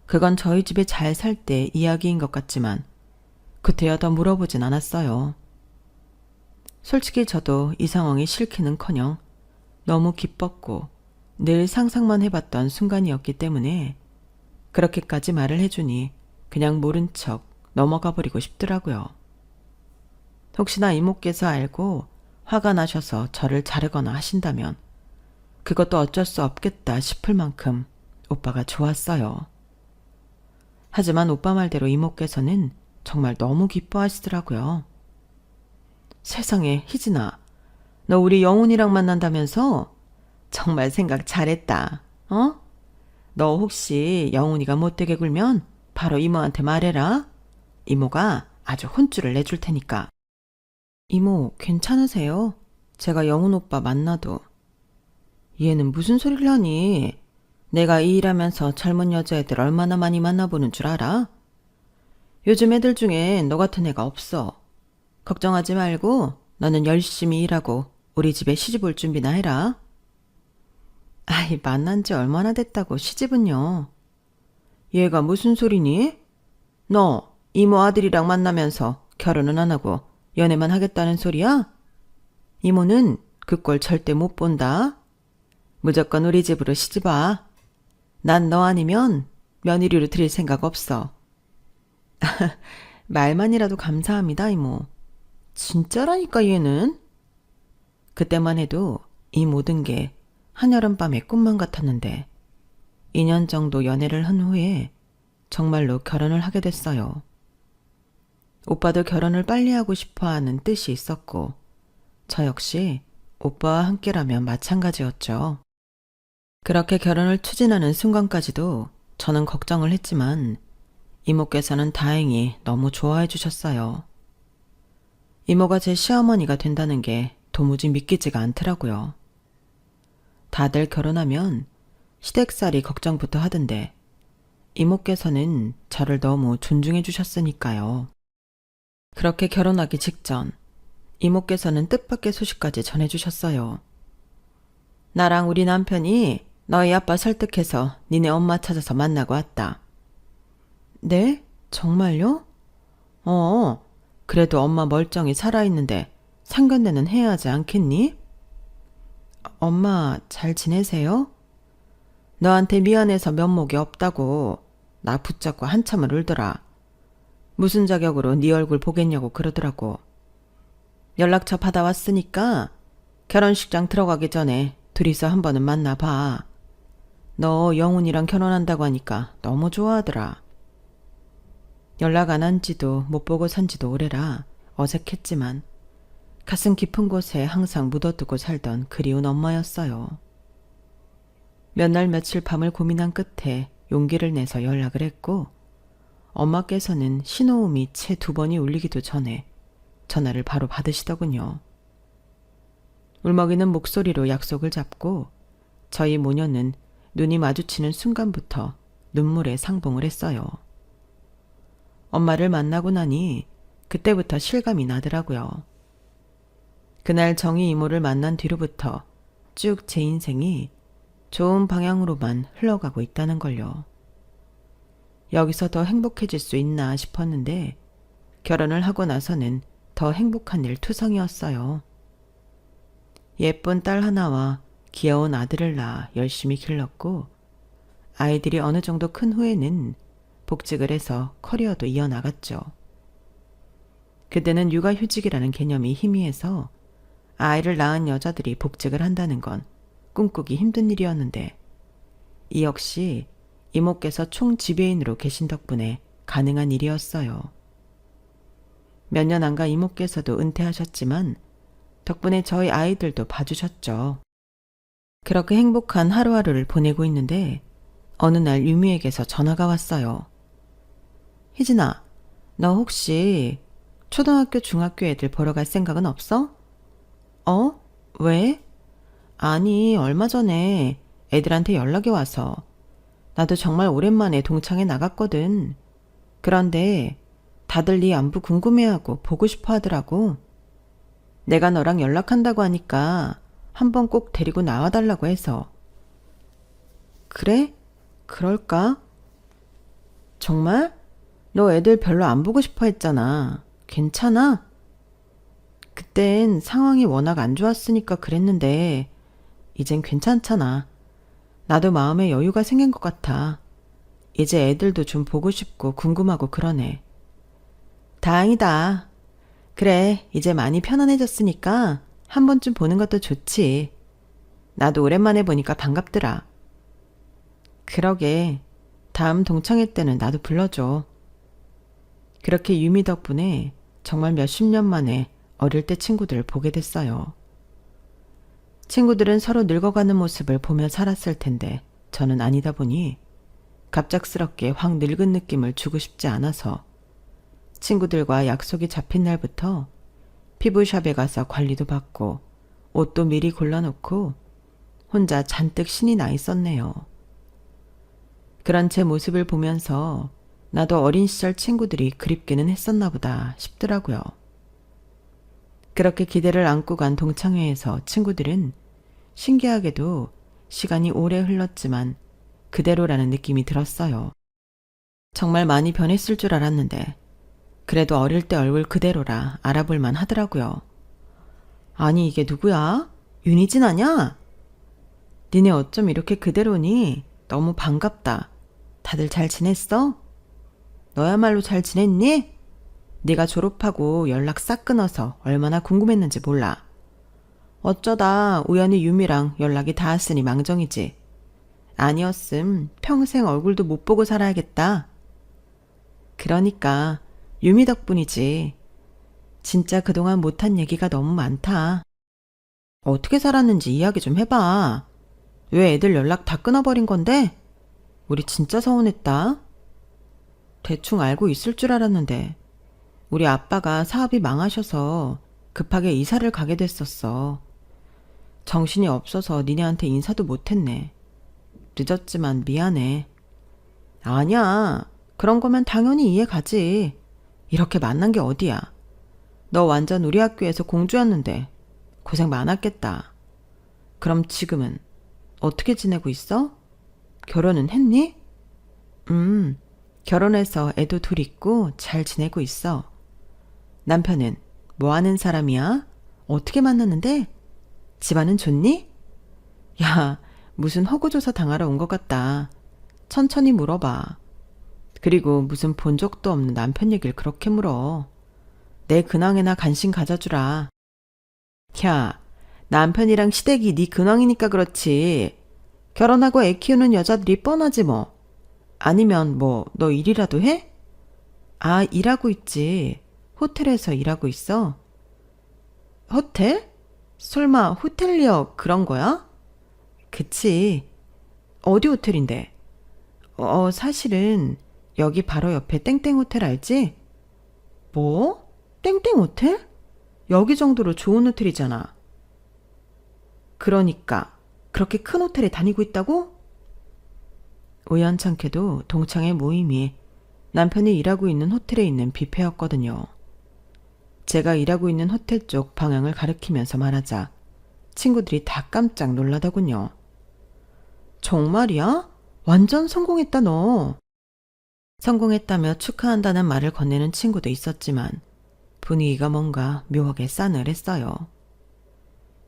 그건 저희 집에 잘 살 때 이야기인 것 같지만 그때야 더 물어보진 않았어요. 솔직히 저도 이 상황이 싫기는커녕 너무 기뻤고 늘 상상만 해봤던 순간이었기 때문에 그렇게까지 말을 해주니 그냥 모른 척 넘어가 버리고 싶더라고요. 혹시나 이모께서 알고 화가 나셔서 저를 자르거나 하신다면 그것도 어쩔 수 없겠다 싶을 만큼 오빠가 좋았어요. 하지만 오빠 말대로 이모께서는 정말 너무 기뻐하시더라고요. 세상에, 희진아, 너 우리 영훈이랑 만난다면서? 정말 생각 잘했다. 어? 너 혹시 영훈이가 못되게 굴면 바로 이모한테 말해라. 이모가 아주 혼쭐을 내줄 테니까. 이모, 괜찮으세요? 제가 영훈 오빠 만나도. 얘는 무슨 소리를 하니? 내가 이 일하면서 젊은 여자애들 얼마나 많이 만나보는 줄 알아? 요즘 애들 중에 너 같은 애가 없어. 걱정하지 말고 너는 열심히 일하고 우리 집에 시집 올 준비나 해라. 아이, 만난 지 얼마나 됐다고 시집은요. 얘가 무슨 소리니? 너 이모 아들이랑 만나면서 결혼은 안 하고 연애만 하겠다는 소리야? 이모는 그 꼴 절대 못 본다. 무조건 우리 집으로 시집와. 난 너 아니면 며느리로 들일 생각 없어. 말만이라도 감사합니다, 이모. 진짜라니까 얘는. 그때만 해도 이 모든 게 한여름밤의 꿈만 같았는데 2년 정도 연애를 한 후에 정말로 결혼을 하게 됐어요. 오빠도 결혼을 빨리 하고 싶어 하는 뜻이 있었고 저 역시 오빠와 함께라면 마찬가지였죠. 그렇게 결혼을 추진하는 순간까지도 저는 걱정을 했지만 이모께서는 다행히 너무 좋아해 주셨어요. 이모가 제 시어머니가 된다는 게 도무지 믿기지가 않더라고요. 다들 결혼하면 시댁살이 걱정부터 하던데 이모께서는 저를 너무 존중해 주셨으니까요. 그렇게 결혼하기 직전 이모께서는 뜻밖의 소식까지 전해주셨어요. 나랑 우리 남편이 너희 아빠 설득해서 니네 엄마 찾아서 만나고 왔다. 네? 정말요? 그래도 엄마 멀쩡히 살아있는데 상견례는 해야 하지 않겠니? 엄마 잘 지내세요? 너한테 미안해서 면목이 없다고 나 붙잡고 한참을 울더라. 무슨 자격으로 네 얼굴 보겠냐고 그러더라고. 연락처 받아왔으니까 결혼식장 들어가기 전에 둘이서 한 번은 만나봐. 너 영훈이랑 결혼한다고 하니까 너무 좋아하더라. 연락 안 한 지도 못 보고 산 지도 오래라 어색했지만 가슴 깊은 곳에 항상 묻어두고 살던 그리운 엄마였어요. 몇 날 며칠 밤을 고민한 끝에 용기를 내서 연락을 했고 엄마께서는 신호음이 채 2번이 울리기도 전에 전화를 바로 받으시더군요. 울먹이는 목소리로 약속을 잡고 저희 모녀는 눈이 마주치는 순간부터 눈물에 상봉을 했어요. 엄마를 만나고 나니 그때부터 실감이 나더라고요. 그날 정희 이모를 만난 뒤로부터 쭉 제 인생이 좋은 방향으로만 흘러가고 있다는 걸요. 여기서 더 행복해질 수 있나 싶었는데 결혼을 하고 나서는 더 행복한 일 투성이었어요. 예쁜 딸 하나와 귀여운 아들을 낳아 열심히 길렀고 아이들이 어느 정도 큰 후에는 복직을 해서 커리어도 이어나갔죠. 그때는 육아휴직이라는 개념이 희미해서 아이를 낳은 여자들이 복직을 한다는 건 꿈꾸기 힘든 일이었는데 이 역시 이모께서 총지배인으로 계신 덕분에 가능한 일이었어요. 몇 년 안 가 이모께서도 은퇴하셨지만 덕분에 저희 아이들도 봐주셨죠. 그렇게 행복한 하루하루를 보내고 있는데 어느 날 유미에게서 전화가 왔어요. 희진아, 너 혹시 초등학교, 중학교 애들 보러 갈 생각은 없어? 어? 왜? 아니, 얼마 전에 애들한테 연락이 와서 나도 정말 오랜만에 동창회 나갔거든. 그런데 다들 네 안부 궁금해하고 보고 싶어 하더라고. 내가 너랑 연락한다고 하니까 한번 꼭 데리고 나와달라고 해서. 그래? 그럴까? 정말? 너 애들 별로 안 보고 싶어 했잖아. 괜찮아? 그땐 상황이 워낙 안 좋았으니까 그랬는데 이젠 괜찮잖아. 나도 마음에 여유가 생긴 것 같아. 이제 애들도 좀 보고 싶고 궁금하고 그러네. 다행이다. 그래, 이제 많이 편안해졌으니까 한 번쯤 보는 것도 좋지. 나도 오랜만에 보니까 반갑더라. 그러게, 다음 동창회 때는 나도 불러줘. 그렇게 유미 덕분에 정말 몇십 년 만에 어릴 때 친구들을 보게 됐어요. 친구들은 서로 늙어가는 모습을 보며 살았을 텐데 저는 아니다 보니 갑작스럽게 확 늙은 느낌을 주고 싶지 않아서 친구들과 약속이 잡힌 날부터 피부샵에 가서 관리도 받고 옷도 미리 골라놓고 혼자 잔뜩 신이 나 있었네요. 그런 제 모습을 보면서 나도 어린 시절 친구들이 그립기는 했었나 보다 싶더라고요. 그렇게 기대를 안고 간 동창회에서 친구들은 신기하게도 시간이 오래 흘렀지만 그대로라는 느낌이 들었어요. 정말 많이 변했을 줄 알았는데 그래도 어릴 때 얼굴 그대로라 알아볼만 하더라고요. 아니 이게 누구야? 윤희진 아냐? 니네 어쩜 이렇게 그대로니? 너무 반갑다. 다들 잘 지냈어? 너야말로 잘 지냈니? 네가 졸업하고 연락 싹 끊어서 얼마나 궁금했는지 몰라. 어쩌다 우연히 유미랑 연락이 닿았으니 망정이지. 아니었음 평생 얼굴도 못 보고 살아야겠다. 그러니까 유미 덕분이지. 진짜 그동안 못한 얘기가 너무 많다. 어떻게 살았는지 이야기 좀 해봐. 왜 애들 연락 다 끊어버린 건데? 우리 진짜 서운했다. 대충 알고 있을 줄 알았는데 우리 아빠가 사업이 망하셔서 급하게 이사를 가게 됐었어. 정신이 없어서 니네한테 인사도 못했네. 늦었지만 미안해. 아니야. 그런 거면 당연히 이해 가지. 이렇게 만난 게 어디야. 너 완전 우리 학교에서 공주였는데 고생 많았겠다. 그럼 지금은 어떻게 지내고 있어? 결혼은 했니? 결혼해서 애도 둘 있고 잘 지내고 있어. 남편은 뭐 하는 사람이야? 어떻게 만났는데? 집안은 좋니? 야, 무슨 허구조사 당하러 온 것 같다. 천천히 물어봐. 그리고 무슨 본 적도 없는 남편 얘기를 그렇게 물어. 내 근황에나 관심 가져주라. 야, 남편이랑 시댁이 네 근황이니까 그렇지. 결혼하고 애 키우는 여자들이 뻔하지 뭐. 아니면 뭐 너 일이라도 해? 아, 일하고 있지. 호텔에서 일하고 있어. 호텔? 설마 호텔리어 그런 거야? 그치. 어디 호텔인데? 사실은 여기 바로 옆에 땡땡 호텔 알지? 뭐? 땡땡 호텔? 여기 정도로 좋은 호텔이잖아. 그러니까 그렇게 큰 호텔에 다니고 있다고? 우연찮게도 동창회 모임이 남편이 일하고 있는 호텔에 있는 뷔페였거든요. 제가 일하고 있는 호텔 쪽 방향을 가리키면서 말하자 친구들이 다 깜짝 놀라더군요. 정말이야? 완전 성공했다 너. 성공했다며 축하한다는 말을 건네는 친구도 있었지만 분위기가 뭔가 묘하게 싸늘했어요.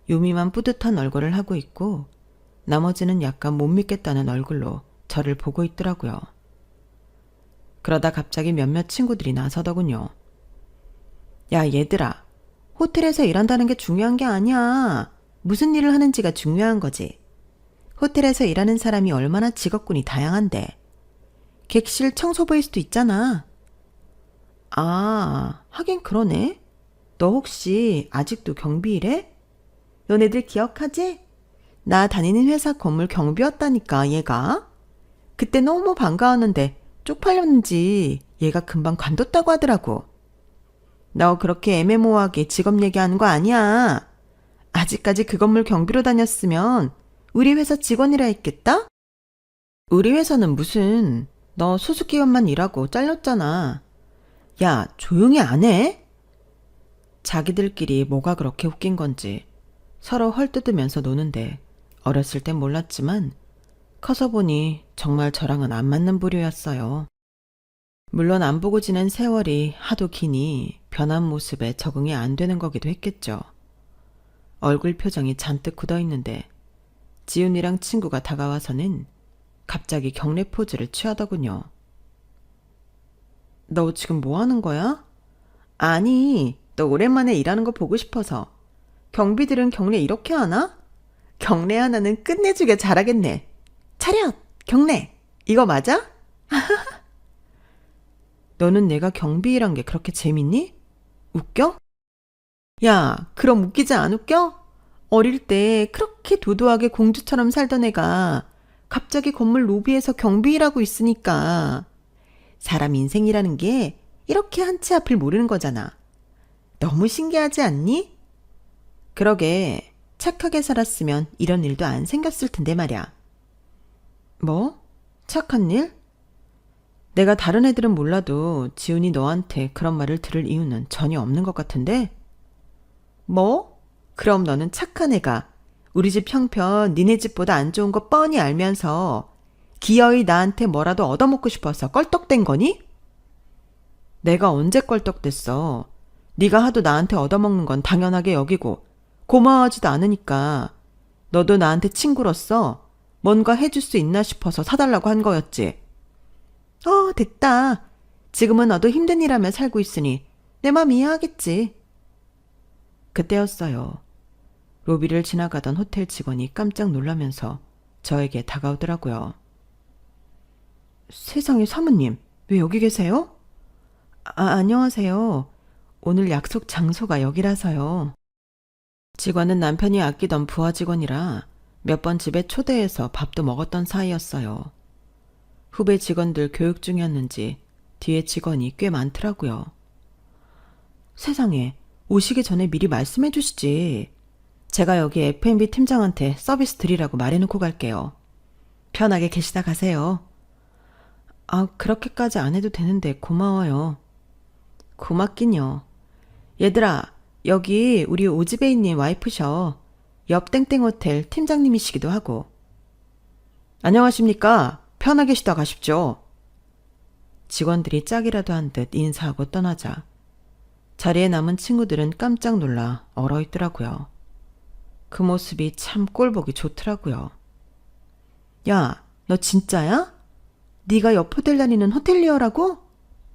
유미만 뿌듯한 얼굴을 하고 있고 나머지는 약간 못 믿겠다는 얼굴로 저를 보고 있더라고요. 그러다 갑자기 몇몇 친구들이 나서더군요. 야, 얘들아. 호텔에서 일한다는 게 중요한 게 아니야. 무슨 일을 하는지가 중요한 거지. 호텔에서 일하는 사람이 얼마나 직업군이 다양한데. 객실 청소부일 수도 있잖아. 아, 하긴 그러네. 너 혹시 아직도 경비 일해? 너네들 기억하지? 나 다니는 회사 건물 경비였다니까, 얘가. 그때 너무 반가웠는데 쪽팔렸는지 얘가 금방 관뒀다고 하더라고. 너 그렇게 애매모호하게 직업 얘기하는 거 아니야. 아직까지 그 건물 경비로 다녔으면 우리 회사 직원이라 했겠다? 우리 회사는 무슨, 너 수습기간만 일하고 잘렸잖아. 야, 조용히 안 해? 자기들끼리 뭐가 그렇게 웃긴 건지 서로 헐뜯으면서 노는데 어렸을 땐 몰랐지만 커서 보니 정말 저랑은 안 맞는 부류였어요. 물론 안 보고 지낸 세월이 하도 기니 변한 모습에 적응이 안 되는 거기도 했겠죠. 얼굴 표정이 잔뜩 굳어있는데 지훈이랑 친구가 다가와서는 갑자기 경례 포즈를 취하더군요. 너 지금 뭐 하는 거야? 아니, 너 오랜만에 일하는 거 보고 싶어서. 경비들은 경례 이렇게 하나? 경례 하나는 끝내주게 잘하겠네. 차렷! 경례! 이거 맞아? 너는 내가 경비일한 게 그렇게 재밌니? 웃겨? 야, 그럼 웃기지 안 웃겨? 어릴 때 그렇게 도도하게 공주처럼 살던 애가 갑자기 건물 로비에서 경비일하고 있으니까 사람 인생이라는 게 이렇게 한치 앞을 모르는 거잖아. 너무 신기하지 않니? 그러게, 착하게 살았으면 이런 일도 안 생겼을 텐데 말이야. 뭐? 착한 일? 내가 다른 애들은 몰라도 지훈이 너한테 그런 말을 들을 이유는 전혀 없는 것 같은데? 뭐? 그럼 너는 착한 애가 우리 집 형편 니네 집보다 안 좋은 거 뻔히 알면서 기어이 나한테 뭐라도 얻어먹고 싶어서 껄떡댄 거니? 내가 언제 껄떡댔어. 네가 하도 나한테 얻어먹는 건 당연하게 여기고 고마워하지도 않으니까 너도 나한테 친구로서 뭔가 해줄 수 있나 싶어서 사달라고 한 거였지. 됐다. 지금은 너도 힘든 일하며 살고 있으니 내 맘 이해하겠지. 그때였어요. 로비를 지나가던 호텔 직원이 깜짝 놀라면서 저에게 다가오더라고요. 세상에 사모님, 왜 여기 계세요? 안녕하세요. 오늘 약속 장소가 여기라서요. 직원은 남편이 아끼던 부하 직원이라 몇 번 집에 초대해서 밥도 먹었던 사이였어요. 후배 직원들 교육 중이었는지 뒤에 직원이 꽤 많더라고요. 세상에, 오시기 전에 미리 말씀해 주시지. 제가 여기 F&B 팀장한테 서비스 드리라고 말해놓고 갈게요. 편하게 계시다 가세요. 그렇게까지 안 해도 되는데 고마워요. 고맙긴요. 얘들아, 여기 우리 오지배이님 와이프셔. 옆 땡땡 호텔 팀장님이시기도 하고. 안녕하십니까? 편하게 쉬다 가십시오. 직원들이 짝이라도 한 듯 인사하고 떠나자 자리에 남은 친구들은 깜짝 놀라 얼어있더라고요. 그 모습이 참 꼴보기 좋더라고요. 야, 너 진짜야? 네가 옆 호텔 다니는 호텔리어라고?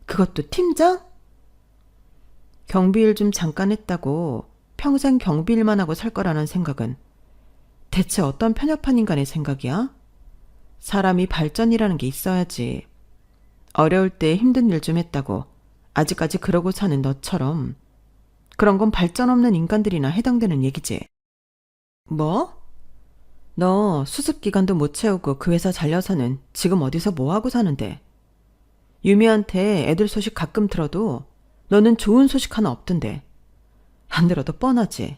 그것도 팀장? 경비일 좀 잠깐 했다고 평생 경비일만 하고 살 거라는 생각은 대체 어떤 편협한 인간의 생각이야? 사람이 발전이라는 게 있어야지. 어려울 때 힘든 일 좀 했다고 아직까지 그러고 사는 너처럼 그런 건 발전 없는 인간들이나 해당되는 얘기지. 뭐? 너 수습기간도 못 채우고 그 회사 잘려서는 지금 어디서 뭐하고 사는데? 유미한테 애들 소식 가끔 들어도 너는 좋은 소식 하나 없던데. 안 들어도 뻔하지.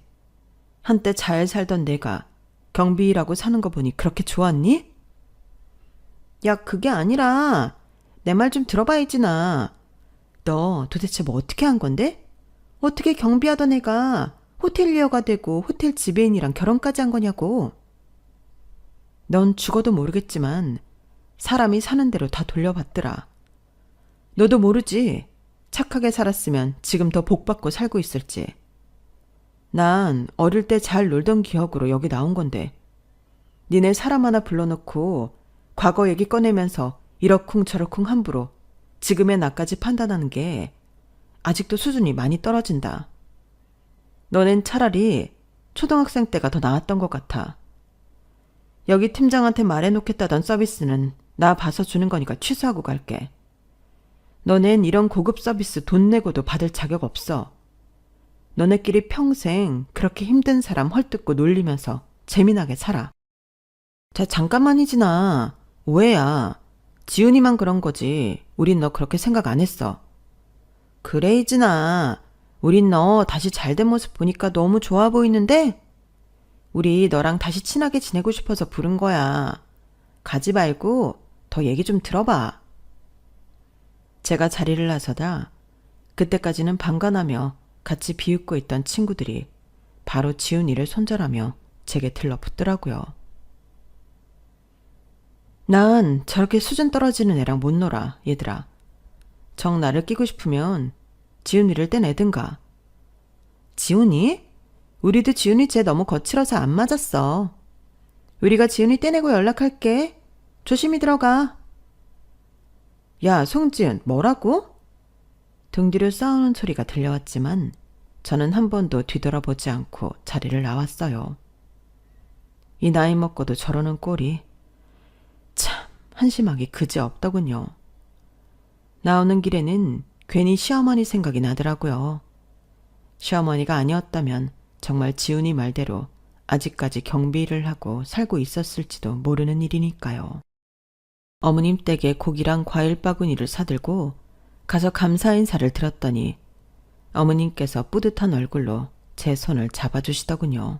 한때 잘 살던 내가 경비일하고 사는 거 보니 그렇게 좋았니? 야, 그게 아니라 내 말 좀 들어봐야지 나. 너 도대체 뭐 어떻게 한 건데? 어떻게 경비하던 애가 호텔리어가 되고 호텔 지배인이랑 결혼까지 한 거냐고. 넌 죽어도 모르겠지만 사람이 사는 대로 다 돌려받더라. 너도 모르지. 착하게 살았으면 지금 더 복받고 살고 있을지. 난 어릴 때 잘 놀던 기억으로 여기 나온 건데 니네 사람 하나 불러놓고 과거 얘기 꺼내면서 이러쿵저러쿵 함부로 지금의 나까지 판단하는 게 아직도 수준이 많이 떨어진다. 너넨 차라리 초등학생 때가 더 나았던 것 같아. 여기 팀장한테 말해놓겠다던 서비스는 나 봐서 주는 거니까 취소하고 갈게. 너넨 이런 고급 서비스 돈 내고도 받을 자격 없어. 너네끼리 평생 그렇게 힘든 사람 헐뜯고 놀리면서 재미나게 살아. 자, 잠깐만이지나. 오해야. 지훈이만 그런 거지. 우린 너 그렇게 생각 안 했어. 그래, 이진아. 우린 너 다시 잘된 모습 보니까 너무 좋아 보이는데? 우리 너랑 다시 친하게 지내고 싶어서 부른 거야. 가지 말고 더 얘기 좀 들어봐. 제가 자리를 나서다 그때까지는 방관하며 같이 비웃고 있던 친구들이 바로 지훈이를 손절하며 제게 들러붙더라고요. 난 저렇게 수준 떨어지는 애랑 못 놀아, 얘들아. 정 나를 끼고 싶으면 지훈이를 떼내든가. 지훈이? 우리도 지훈이 쟤 너무 거칠어서 안 맞았어. 우리가 지훈이 떼내고 연락할게. 조심히 들어가. 야, 송지은, 뭐라고? 등 뒤로 싸우는 소리가 들려왔지만 저는 한 번도 뒤돌아보지 않고 자리를 나왔어요. 이 나이 먹고도 저러는 꼴이 참 한심하기 그지없더군요. 나오는 길에는 괜히 시어머니 생각이 나더라고요. 시어머니가 아니었다면 정말 지훈이 말대로 아직까지 경비 일을 하고 살고 있었을지도 모르는 일이니까요. 어머님 댁에 고기랑 과일 바구니를 사들고 가서 감사 인사를 드렸더니 어머님께서 뿌듯한 얼굴로 제 손을 잡아주시더군요.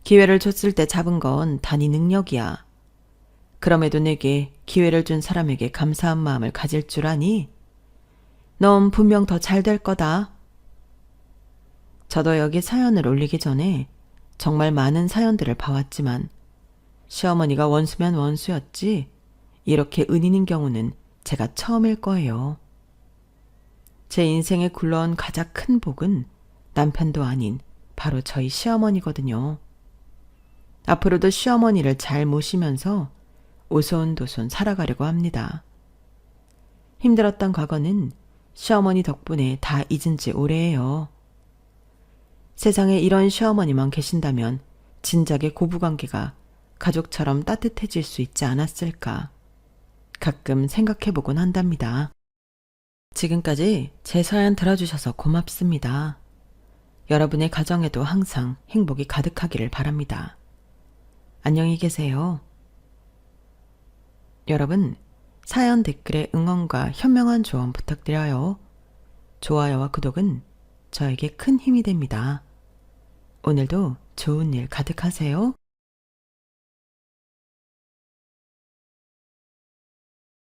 기회를 줬을 때 잡은 건 단히 능력이야. 그럼에도 내게 기회를 준 사람에게 감사한 마음을 가질 줄 아니? 넌 분명 더 잘 될 거다. 저도 여기 사연을 올리기 전에 정말 많은 사연들을 봐왔지만 시어머니가 원수면 원수였지 이렇게 은인인 경우는 제가 처음일 거예요. 제 인생에 굴러온 가장 큰 복은 남편도 아닌 바로 저희 시어머니거든요. 앞으로도 시어머니를 잘 모시면서 오손도손 살아가려고 합니다. 힘들었던 과거는 시어머니 덕분에 다 잊은 지 오래예요. 세상에 이런 시어머니만 계신다면 진작에 고부관계가 가족처럼 따뜻해질 수 있지 않았을까 가끔 생각해보곤 한답니다. 지금까지 제 사연 들어주셔서 고맙습니다. 여러분의 가정에도 항상 행복이 가득하기를 바랍니다. 안녕히 계세요. 여러분, 사연 댓글에 응원과 현명한 조언 부탁드려요. 좋아요와 구독은 저에게 큰 힘이 됩니다. 오늘도 좋은 일 가득하세요.